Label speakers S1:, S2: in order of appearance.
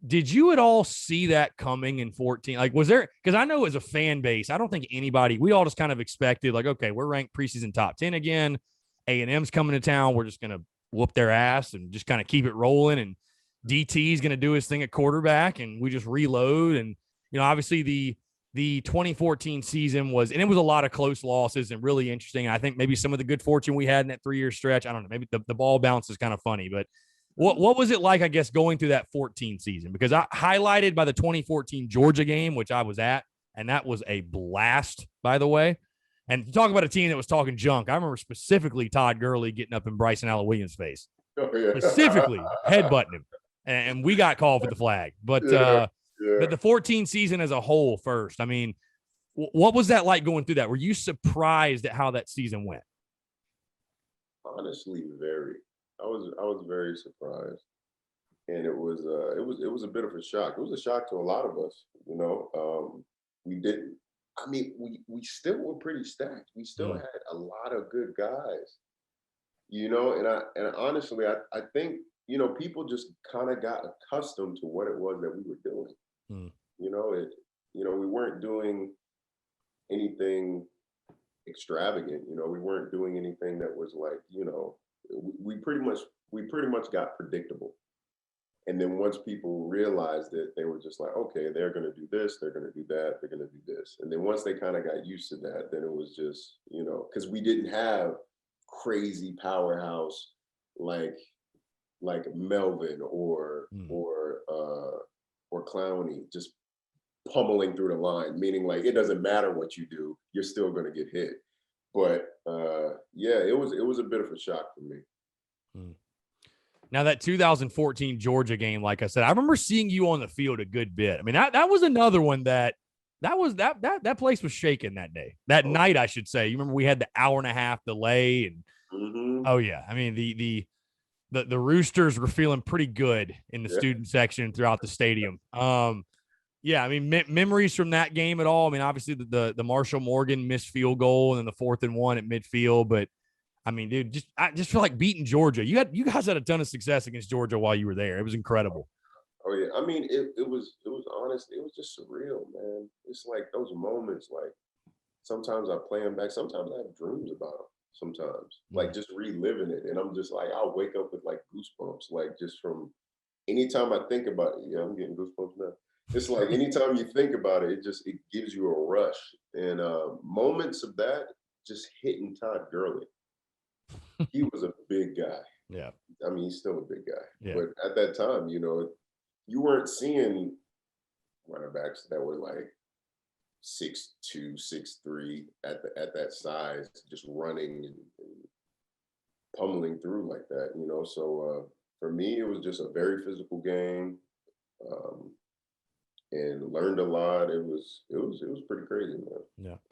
S1: Did you at all see that coming in 14? Like, was there, because I know as a fan base, I don't think anybody, we all just kind of expected, like, okay, we're ranked preseason top 10 again. A&M's coming to town. We're just going to whoop their ass and just kind of keep it rolling. And DT is going to do his thing at quarterback, and we just reload. And, obviously the 2014 season was, and it was a lot of close losses and really interesting. I think maybe some of the good fortune we had in that 3-year stretch, I don't know, maybe the ball bounce is kind of funny, but what was it like, I guess, going through that 14 season? Because I highlighted by the 2014 Georgia game, which I was at, and that was a blast, by the way. And to talk about a team that was talking junk, I remember specifically Todd Gurley getting up in Bryson Allen Williams' face, specifically headbutting him, and we got called for the flag. But but the 14 season as a whole, first, I mean, what was that like going through that? Were you surprised at how that season went?
S2: Honestly, very. I was very surprised, and it was a bit of a shock. It was a shock to a lot of us. We didn't. I mean, we still were pretty stacked. We still had a lot of good guys. And honestly, I think people just kind of got accustomed to what it was that we were doing. We weren't doing anything extravagant. We weren't doing anything that was like, we pretty much got predictable. And then once people realized it, they were just like, okay, they're going to do this, they're going to do that, they're going to do this. And then once they kind of got used to that, then it was just, because we didn't have crazy powerhouse like Melvin or Clowney just pummeling through the line, meaning like it doesn't matter what you do, you're still going to get hit. But it was a bit of a shock for me.
S1: Now that 2014 Georgia game, like I said, I remember seeing you on the field a good bit. I mean, that was another one that place was shaking that day, night, I should say. You remember we had the 1.5-hour delay, and oh yeah, I mean the Roosters were feeling pretty good in the student section throughout the stadium. Yeah, I mean, memories from that game at all? I mean, obviously the Marshall Morgan missed field goal and then the 4th and 1 at midfield, but I mean, dude, I just feel like beating Georgia. You guys had a ton of success against Georgia while you were there. It was incredible.
S2: Oh yeah, I mean, it was honestly, it was just surreal, man. It's like those moments. Like sometimes I play them back. Sometimes I have dreams about them. Sometimes, like just reliving it, and I'm just like, I'll wake up with like goosebumps, like just from anytime I think about it. Yeah, I'm getting goosebumps now. It's like anytime you think about it, it gives you a rush. And moments of that just hitting Todd Gurley. He was a big guy.
S1: Yeah.
S2: I mean, he's still a big guy.
S1: Yeah.
S2: But at that time, you weren't seeing running backs that were like 6'2", 6'3" at that size, just running and pummeling through like that, So for me, it was just a very physical game. And learned a lot. It was pretty crazy, man.
S1: Yeah.